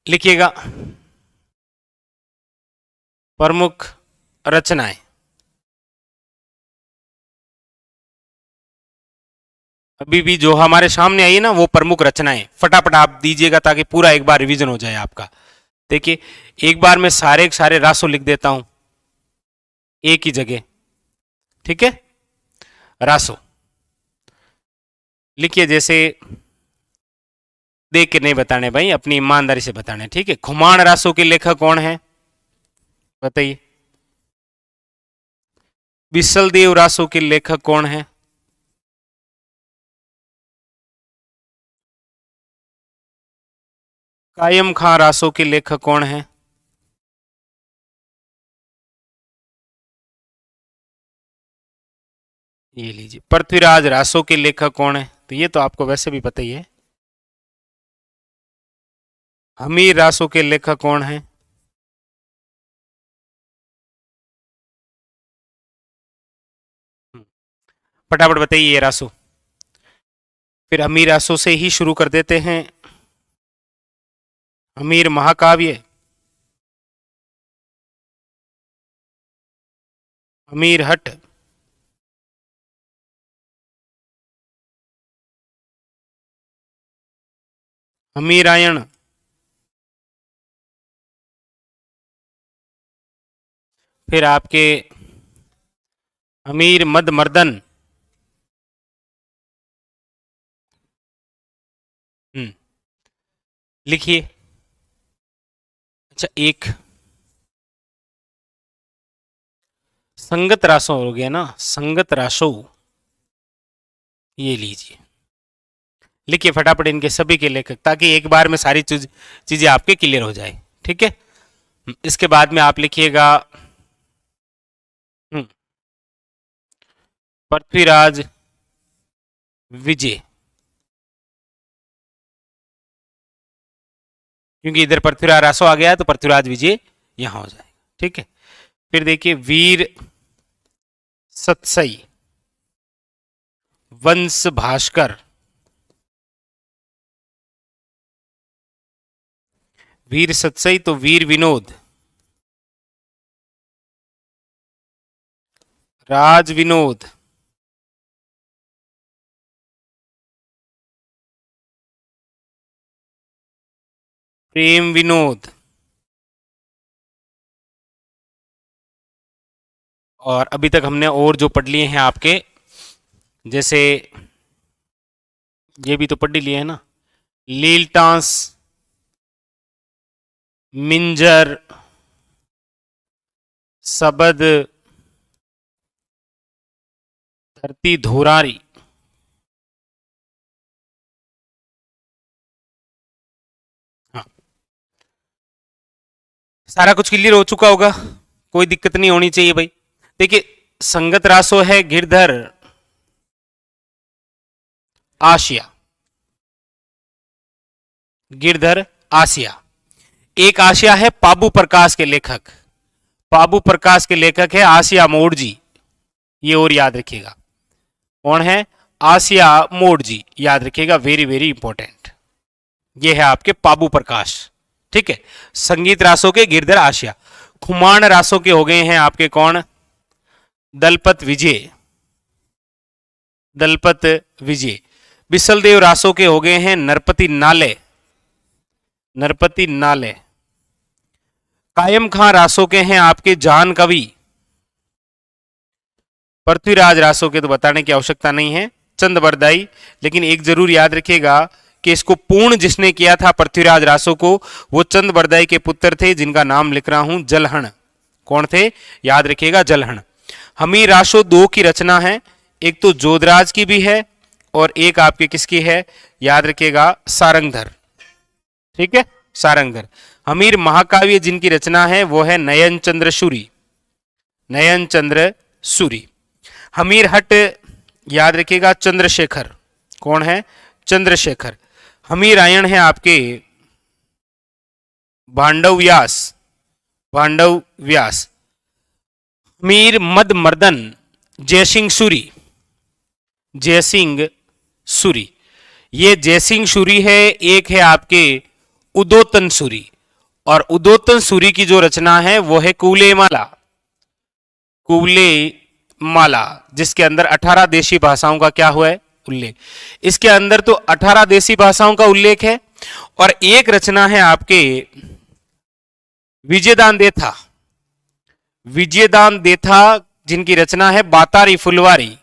लिखिएगा प्रमुख रचनाएं। अभी भी जो हमारे सामने आई है ना वो प्रमुख रचनाएं, फटाफट आप दीजिएगा ताकि पूरा एक बार रिवीजन हो जाए आपका। देखिए एक बार मैं सारे के सारे रासो लिख देता हूं एक ही जगह, ठीक है। रासो लिखिए, जैसे देख के नहीं बताने भाई, अपनी ईमानदारी से बताने, ठीक है। खुमान रासो के लेखक कौन है बताइए। बिसलदेव रासो के लेखक कौन है? कायम खां रासो के लेखक कौन है? ये लीजिए। पृथ्वीराज रासो के लेखक कौन है? तो ये तो आपको वैसे भी पता ही है। हमीर रासो के लेखक कौन है? फटाफट बताइए ये रासो। फिर हमीर रासो से ही शुरू कर देते हैं। हमीर महाकाव्य, हमीर हट, हमीरायण, फिर आपके हमीर मद मर्दन, लिखिए। अच्छा, एक संगत रासो हो गया ना, संगत रासो, ये लीजिए। लिखिए फटाफट इनके सभी के लेखक, ताकि एक बार में सारी चीजें आपके क्लियर हो जाए, ठीक है। इसके बाद में आप लिखिएगा पृथ्वीराज विजय, क्योंकि इधर पृथ्वीराज रासो आ गया है तो पृथ्वीराज विजय यहां हो जाएगा, ठीक है। फिर देखिए वीर सतसई, वंश भास्कर, वीर सतसई तो वीर विनोद, राज विनोद, प्रेम विनोद, और अभी तक हमने और जो पढ़ लिए हैं आपके, जैसे ये भी तो पढ़ ही लिए है ना, लीलटांस, मिंजर, सबद, धरती धोरारी। हाँ, सारा कुछ क्लियर हो चुका होगा, कोई दिक्कत नहीं होनी चाहिए भाई। देखिए संगत रासो है गिरधर आसिया, गिरधर आसिया। एक आसिया है पाबू प्रकाश के लेखक, पाबू प्रकाश के लेखक है आसिया मोड़ जी, ये और याद रखिएगा। कौन है? आसिया मोड़ जी, याद रखिएगा, वेरी वेरी इंपॉर्टेंट। ये है आपके पाबू प्रकाश, ठीक है। संगीत रासों के गिरधर आसिया। खुमान रासों के हो गए हैं आपके कौन? दलपत विजय, दलपत विजय। बिसलदेव रासों के हो गए हैं नरपति नाले, नरपति नाले। कायम खां रासों के हैं आपके जान कवि। पृथ्वीराज रासों के तो बताने की आवश्यकता नहीं है, चंद बरदाई। लेकिन एक जरूर याद रखिएगा कि इसको पूर्ण जिसने किया था पृथ्वीराज रासों को, वो चंद बरदाई के पुत्र थे, जिनका नाम लिख रहा हूं जलहण। कौन थे? याद रखिएगा, जलहण। हमीर रासो दो की रचना है, एक तो जोधराज की भी है और एक आपके किसकी है? याद रखिएगा, सारंगधर, ठीक है, सारंगधर। हमीर महाकाव्य जिनकी रचना है वो है नयन चंद्र सूरी, नयन चंद्र सूरी। हमीर हट याद रखिएगा चंद्रशेखर। कौन है? चंद्रशेखर। हमीर आयन है आपके भांडव व्यास, भांडव व्यास। हमीर मद मर्दन जयसिंह सूरी, जयसिंह सूरी। ये जयसिंह सूरी है। एक है आपके उदोतन सूरी, और उदोतन सूरी की जो रचना है वो है कूले माला, कूले माला, जिसके अंदर 18 देशी भाषाओं का क्या हुआ है, उल्लेख। इसके अंदर तो 18 देशी भाषाओं का उल्लेख है, और एक रचना है आपके विजयदान देथा, विजयदान देथा, जिनकी रचना है बातारी फुलवारी,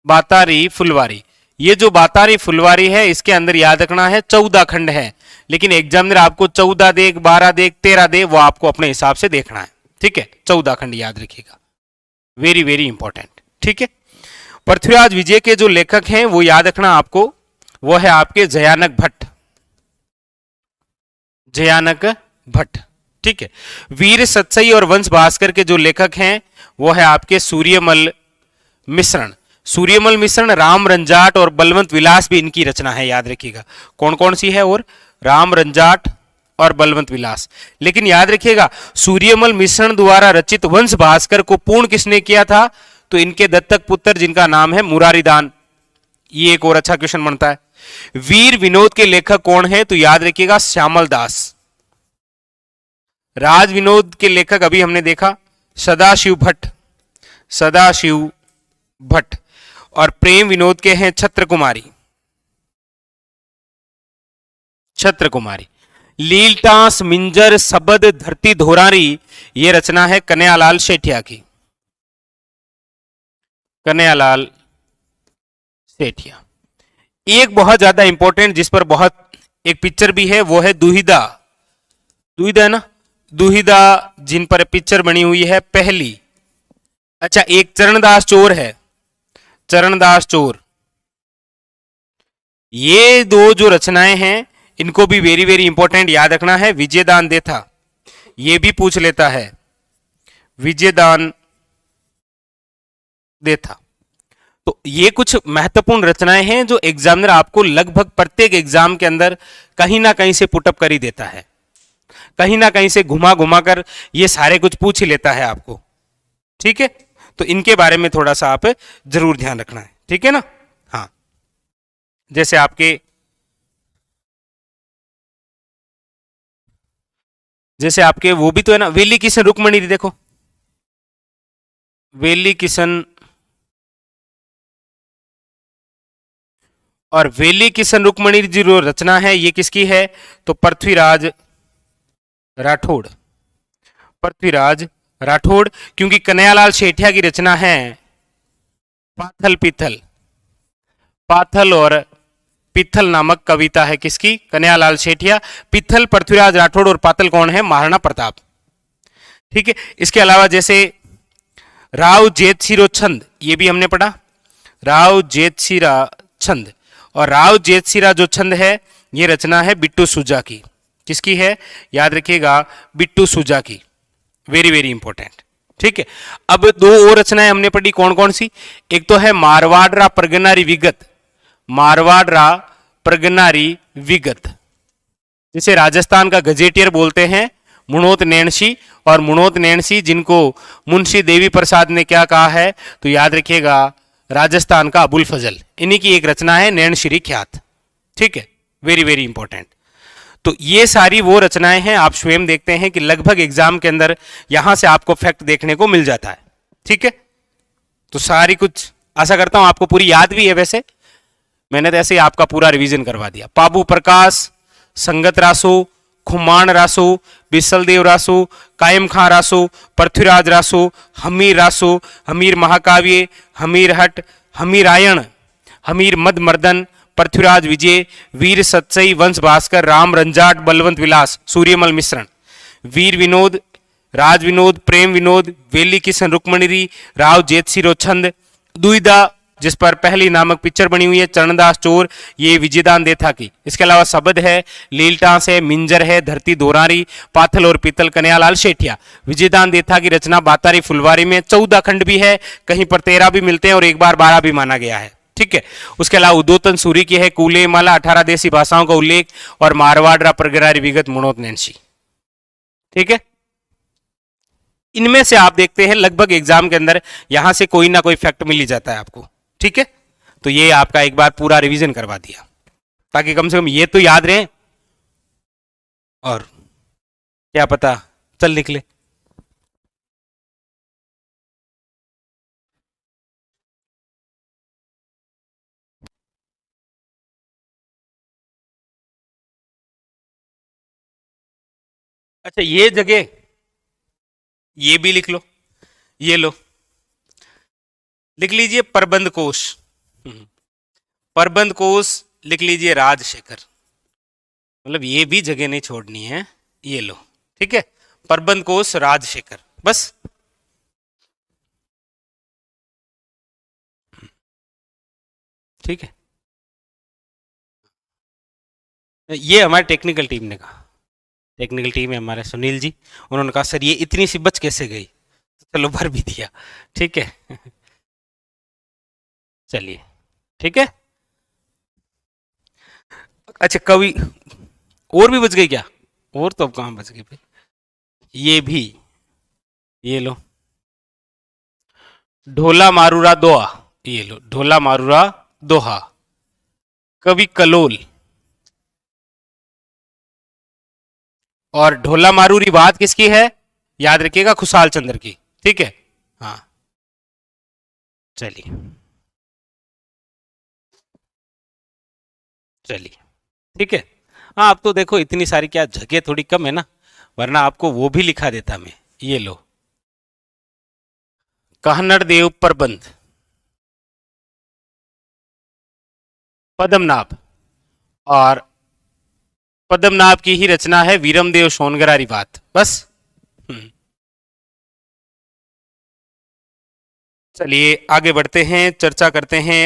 बातारी फुलवारी। ये जो बातारी फुलवारी है इसके अंदर याद रखना है 14 खंड है, लेकिन एग्जामिनर आपको 14 दे, 12 दे, 13 दे, वो आपको अपने हिसाब से देखना है, ठीक है। 14 खंड याद रखिएगा, वेरी वेरी इंपॉर्टेंट, ठीक है। पृथ्वीराज विजय के जो लेखक हैं वो याद रखना आपको, वो है आपके जयानक भट्ट, जयानक भट्ट, ठीक है। वीर सतसई और वंश भास्कर के जो लेखक हैं वो है आपके सूर्यमल मिश्रण, सूर्यमल मिश्रण, राम रंजाट और बलवंत विलास भी इनकी रचना है, याद रखिएगा। कौन कौन सी है, और राम रंजाट और बलवंत विलास। लेकिन याद रखिएगा सूर्यमल मिश्रण द्वारा रचित वंश भास्कर को पूर्ण किसने किया था, तो इनके दत्तक पुत्र जिनका नाम है मुरारीदान। ये एक और अच्छा क्वेश्चन बनता है। वीर विनोद के लेखक कौन है, तो याद रखिएगा श्यामल दास। राज विनोद के लेखक अभी हमने देखा सदाशिव भट्ट, सदाशिव भट्ट, और प्रेम विनोद के हैं छत्र कुमारी, छत्र कुमारी। लीलटास, मिंजर, सबद, धरती धोरारी, ये रचना है कन्हैयालाल सेठिया की, कन्हैयालाल सेठिया। एक बहुत ज्यादा इंपॉर्टेंट जिस पर बहुत एक पिक्चर भी है वो है दुहिदा, दुहिदा है ना, दुहिदा, जिन पर पिक्चर बनी हुई है पहली। अच्छा, एक चरणदास चोर है, चरणदास चोर। ये दो जो रचनाएं हैं इनको भी वेरी वेरी इंपॉर्टेंट याद रखना है। विजयदान देथा, ये भी पूछ लेता है, विजयदान देथा। तो ये कुछ महत्वपूर्ण रचनाएं हैं जो एग्जामिनर आपको लगभग प्रत्येक एग्जाम के अंदर कहीं ना कहीं से पुटअप कर ही देता है, कहीं ना कहीं से घुमा घुमा कर ये सारे कुछ पूछ ही लेता है आपको, ठीक है। तो इनके बारे में थोड़ा सा आप जरूर ध्यान रखना है, ठीक है ना। हाँ, जैसे आपके वो भी तो है ना, वेली किशन रुक्मणी, देखो वेली किशन, और वेली किशन रुक्मणी जी जो रचना है ये किसकी है, तो पृथ्वीराज राठौड़, पृथ्वीराज राठौड़। क्योंकि कन्हैयालाल सेठिया की रचना है पाथल पिथल, पाथल और पिथल नामक कविता है किसकी, कन्हैयालाल सेठिया। पिथल पृथ्वीराज राठौड़ और पातल कौन है, महाराणा प्रताप, ठीक है। इसके अलावा जैसे राव जेतसिरो छंद, ये भी हमने पढ़ा, राव जेतसिरा छंद, और राव जेतसिरा जो छंद है ये रचना है बिट्टू सुजा की, किसकी है, याद रखिएगा बिट्टू सुजा की, वेरी वेरी इंपॉर्टेंट, ठीक है। अब दो और रचनाएं हमने पढ़ी, कौन कौन सी, एक तो है मारवाड़रा प्रगनारी विगत, मारवाड़रा प्रगनारी विगत, जिसे राजस्थान का गजेटियर बोलते हैं मुणोत नैणसी, और मुणोत नैणसी जिनको मुंशी देवी प्रसाद ने क्या कहा है, तो याद रखिएगा राजस्थान का अबुल फजल, इन्हीं की एक रचना है नैणशिरी ख्यात, ठीक है, वेरी वेरी इंपॉर्टेंट। तो ये सारी वो रचनाएं हैं, आप स्वयं देखते हैं कि लगभग एग्जाम के अंदर यहां से आपको फैक्ट देखने को मिल जाता है, ठीक है। तो सारी कुछ आशा करता हूं आपको पूरी याद भी है, वैसे मैंने तो ऐसे ही आपका पूरा रिवीजन करवा दिया। पाबू प्रकाश, संगत रासो, खुमान रासो, बिसलदेव रासो, कायम खां रासो, पृथ्वीराज रासो, हमीर रासो, हमीर महाकाव्य, हमीर हट, हमीरायण, हमीर मद मर्दन, पृथ्वीराज विजय, वीर सतसई, वंश भास्कर, राम रंजाट, बलवंत विलास, सूर्यमल मिश्रण, वीर विनोद, राज विनोद, प्रेम विनोद, वेली किशन रुक्मणी, राव जेतसिरो छंद, दुहिदा जिस पर पहली नामक पिक्चर बनी हुई है, चरणदास चोर, ये विजयदान देथा की। इसके अलावा शबद है, लीलटास है, मिंजर है, धरती दोरारी, पाथल और पीतल, कन्हैयालाल सेठिया। विजयदान देथा की रचना बातारी फुलवारी में 14 खंड भी है, कहीं पर 13 भी मिलते हैं और एक बार 12 भी माना गया है, ठीक है। उसके अलावा उदोतन सूरी की है कूले माला, 18 देशी भाषाओं का उल्लेख, और मारवाड़रा प्रगनारी विगत, मुणोत नैणसी, ठीक है। इनमें से आप देखते हैं लगभग एग्जाम के अंदर यहां से कोई ना कोई फैक्ट मिल ही जाता है आपको, ठीक है। तो ये आपका एक बार पूरा रिवीजन करवा दिया, ताकि कम से कम ये तो याद रहे और क्या पता चल निकले। अच्छा ये जगह ये भी लिख लो, ये लो, लिख लीजिए प्रबंध कोश। प्रबंध कोश लिख लीजिए राजशेखर, मतलब ये भी जगह नहीं छोड़नी है, ये लो, ठीक है, प्रबंध कोश राजशेखर, बस। ठीक है, ये हमारे टेक्निकल टीम ने कहा, टेक्निकल टीम है हमारे सुनील जी, उन्होंने कहा सर ये इतनी सी बच कैसे गई, तो चलो भर भी दिया, ठीक है। चलिए, ठीक है। अच्छा कवि और भी बच गई क्या? और तो अब कहाँ बच गई भाई, ये भी, ये लो, ढोला मारूरा दोहा, ये लो ढोला मारूरा दोहा, कवि कलोल, और ढोला मारूरी बात किसकी है? याद रखिएगा खुशाल चंद्र की, ठीक है। हाँ चलिए, चलिए ठीक है। हाँ अब तो देखो इतनी सारी क्या जगह थोड़ी कम है ना, वरना आपको वो भी लिखा देता मैं, ये लो, कहनर देव प्रबंध, पद्मनाभ, और पद्मनाभ की ही रचना है वीरमदेव सोनगरारी बात, बस। हम्म, चलिए आगे बढ़ते हैं, चर्चा करते हैं।